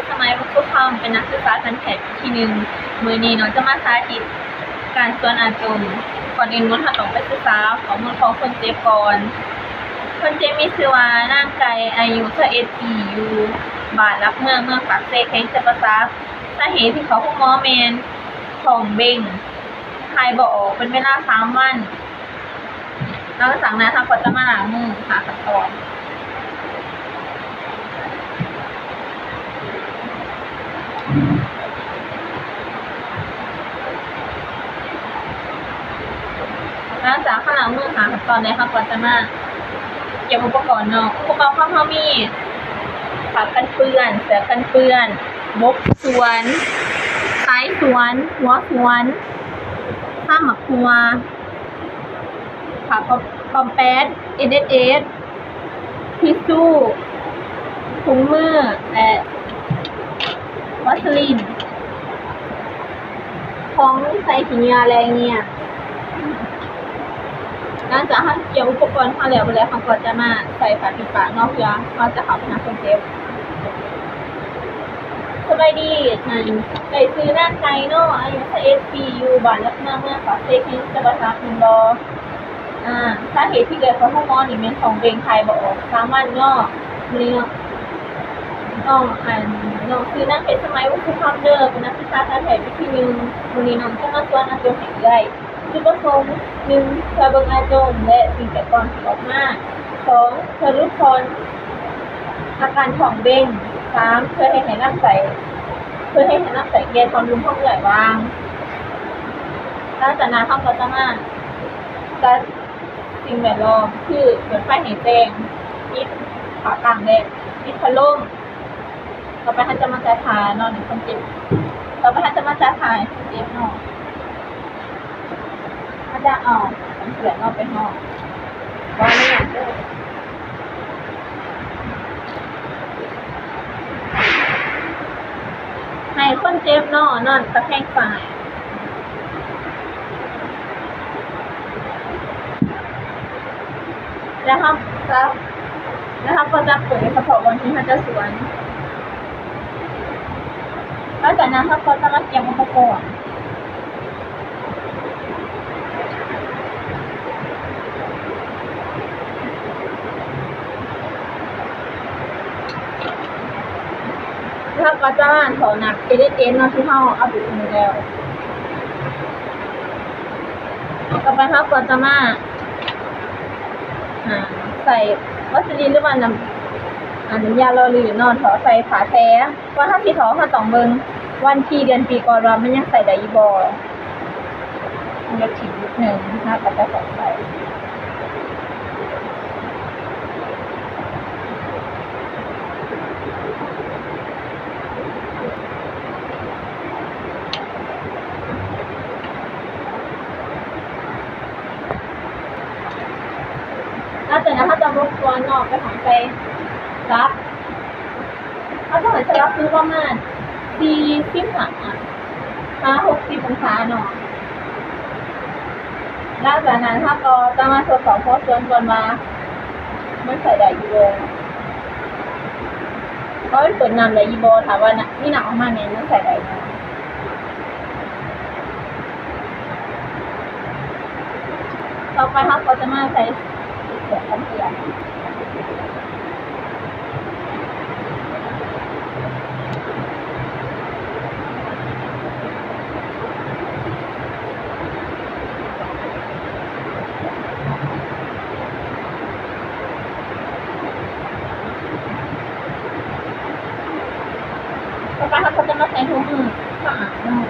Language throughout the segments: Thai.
ชรสมัยวัฒนธรรมเป็นนักศึกษาชั้นแพทย์ที่หนึ่งมื้อนี้น้องจะมาสาธิตการสวนอาจมก่อนอื่นน้องต้องไปศึกษาข้อมูลของคนเจ็บก่อนคนเจ็บมีชื่อว่านางไก่อายุ21 ปีอยู่บ้านรักเมืองปากเซแข้งจับประสาสาเหตุที่เขาพบหมอแมนท้องเบ่งถ่ายบ่ออกเป็นเวลา3 วันหลังจากนั้นก็จะมาล้างมือหาขั้นตอนหลังจากล้างมือหาขั้นตอนนี้ค่ะก็จะมาเก็บอุปกรณ์เนาะอุปกรณ์ของเขามีผ้ากันเปื้อนเสื้อกันเปื้อนบกสวนท้ายสวนหัวสวนข้ามหมักหัวผ้าคอมแปด NSS ทิชชู่ถุงมือและวัสลีนของใส่ขี้เหงื่ออะไรเงี้ยหลังจากที่เกี่ยวอุปกรณ์มาแล้วเขาก็จะมาใส่ผ้าปิดปากเนาะเพื่อเขาจะเข้าไปหาคนเจ็บสบายดีไก่ซื้อหน้าไก่เนาะอายุ21 ปีอยู่บ้านรักเมืองปากเซแข้งจังหวัดราชบุรีสาเหตุที่เกิดจากฮอร์โมนนี่เป็นของเบ่งถ่ายบ่ออก3 วันเนาะมื้อนี้น้องซื้อนางเพชรสมัยวัฒนธรรมเด้อเป็นนักศึกษาชั้นแพทย์ปีที่1มื้อนี้น้องจะมาสอนอาจมให้เอื้อยจุดประสงค์1เพื่อเบิ่งอาจมและสิ่งแปลกปลอมที่ออกมา2เพื่อลดทอนอาการท้องเบ่ง3เพื่อให้น้ำใสแก่ความรุนของเอื้อยวางหลังจากนั้นเขาก็จะมาจัดสิ่งแวดล้อมคือเปิดไฟให้แจ้งปิดฝากลางแดดปิดพัดลมต่อไปเขาจะมาจัดทานอนในคนเจ็บต่อไปเขาจะมาจัดทายคนเจ็บนอนเขาจะเอาเสือนอกไปห้องว่าไม่อยากเลยให้คนเจ็บนอนตะแคงฝ่ายแล้วเขาก็จะเปิดเฉพาะวันที่เขาจะสวนแล้วจากนั้นเขาก็จะมาเก็บอุปกรณ์แล้วก็จะมาถอหนักเอเดนเนาะที่เขาเอาไปทำแล้วต่อไปเขาก็จะมาใส่วัสลีนหรือว่าน้ำยาหล่อลื่นนอนถอใส่ผ้าแท้ว่าถ้าที่ถอเขาต้องเบิ่งวันที่เดือนปีก่อนว่ามันยังใส่ได้อีบ่มันจะถิ่มนิดนึงนะก็จะใส่แล้วจากนั้นเขาจะรบกวนนอกไปของใส่รับเขาจะเหมือนจะรับซื้อประมาณ60 องศาเนาะแล้วจากนั้นถ้าก็จะมาทดสอบข้อส่วนก่อนว่ามันใส่ได้อยู่บ่เพราะมันเปิดน้ำได้อยู่บ่ถามว่านี่หนักออกมาเนี่ยมันใส่ได้บ่ต่อไปเขาก็จะมาใส่เสื้อกันเปื้อนต่อไปเขาก็จะมาใส่ถุงมือสะอาดเนาะ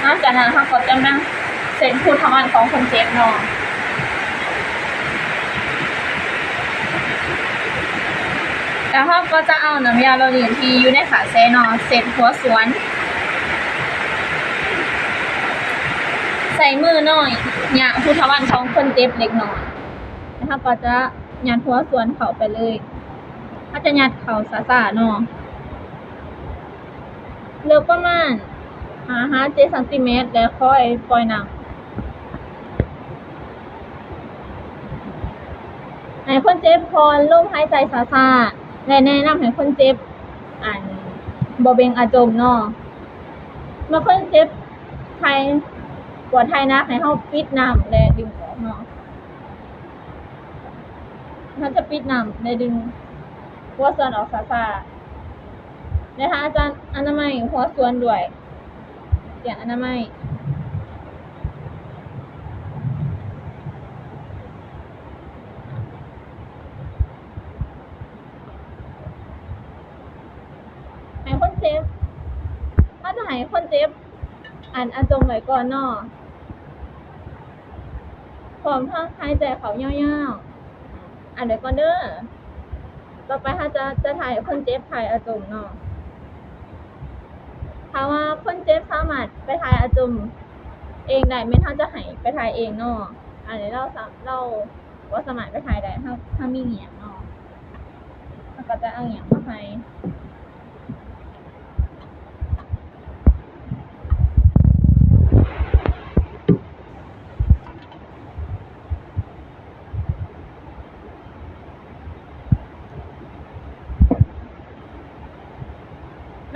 นอกจากนั้นเขาก็จะนั่งเซ็นผู้ทำงานของคนเจ็บเนาะแล้วเขาก็จะเอาน้ำยาเราเนี่ยที่อยู่ในขาเซเนาะเสร็จหัวสวนใส่มือหน่อยเนี่ยผู้ทำงานของคนเจ็บเล็กน้อยแล้วเขาก็จะยัดหัวสวนเขาไปเลยเขาจะยัดเขาซาๆเนาะเลือกประมาณ7 ซนแล้วค่อยปล่อยน้ำให้คนเจ็บพอลมหายใจซาๆและแนะนำให้คนเจ็บบ่เบ่งอาจมเนาะเมื่อคนเจ็บไทยปวดไทยนะให้เฮาปิดน้ำและดึงออกเนาะเขาจะปิดน้ำและดึงหัวส่วนออกซาๆนะคะอาจารย์อนามัยหัวส่วนด้วยเสียงอนามัยให้คนเจ็บถ้าจะให้คนเจ็บอาจมไว้ก่อนเนาะพร้อมทั้งหายใจเขายาวๆเดี๋ยวก่อนเด้อต่อไปถ้าจะถ่ายคนเจ็บถ่ายอาจมเนาะถ้าว่าคนเจ็บสามารถไปถ่ายอาจมเองได้ไม่ถ้าจะให้ไปถ่ายเองเนาะเดี๋ยวเราว่าสามารถไปถ่ายได้ถ้ามีเหงียงเนาะเราก็จะเอาเหงียงมาให้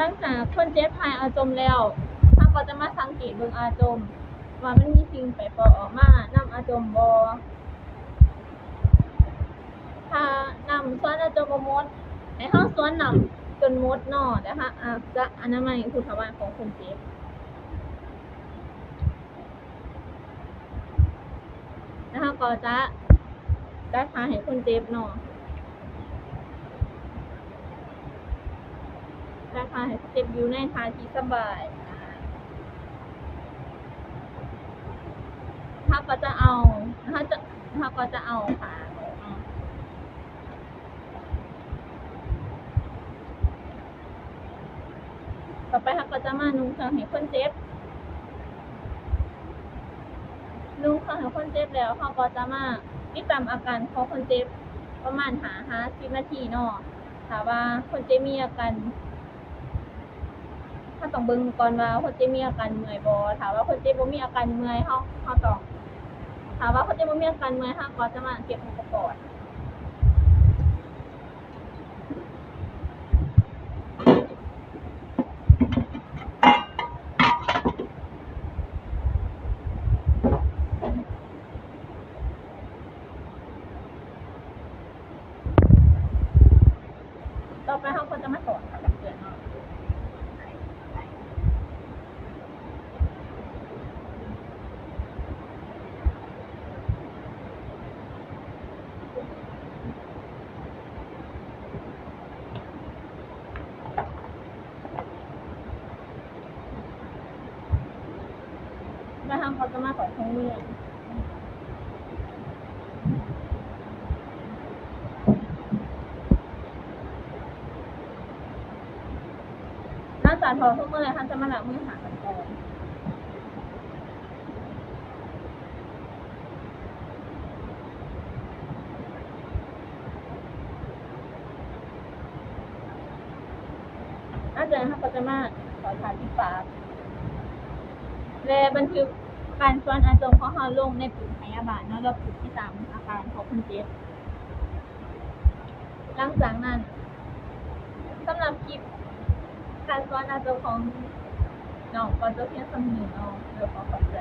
หลังจากคนเจ็บถ่ายอาจมแล้วเราก็จะมาสังเกตเบิ่งอาจมว่ามันมีสิ่งแปลกปลอมออกมานำอาจมบ่ถ้านำส่วนอาจมบ่หมดให้เฮาส่วนนำจนหมดเนาะนะคะจะอนามัยผู้ทำงานของคนเจ็บนะคะก็จะทาให้คนเจ็บเนาะจะทาให้เจ็บอยู่ในท่าที่สบายถ้าก็จะเอาขาต่อไปเขาก็จะมานุ่งเครื่องให้คนเจ็บแล้วเขาก็จะมาติดตามอาการของคนเจ็บประมาณ10 นาทีเนาะถ้าว่าคนเจ็บมีอาการถ้าต้องเบิ่งก่อนว่าคนเจ็บมีอาการเมื่อยบ่ถ้าว่าคนเจ็บบ่มีอาการเมื่อยเขาต้องถ้าว่าคนเจ็บบ่มีอาการเมื่อยเขาก็จะมาเก็บอุปกรณ์ต่อไปเขาก็จะมาสอนกับเพื่อนเนาะแล้วเขาจะมาสอนทั้งเรื่องจากทอทุกเมื่อไรท่านจะมาล้างมือหากันก่อนอาจารย์เขาก็จะมาขอทานที่ปากและบันทึกการส่วนอาจมของเขาลงในปุ่มพยาบาลเนาะเราปุ่มที่3อาการของคนเจ็บหลังจากนั้นสำหรับคลิปการสอนอาจมของน้องก็จะเพียงสำนึกเนาะเดี๋ยวขอขอบใจ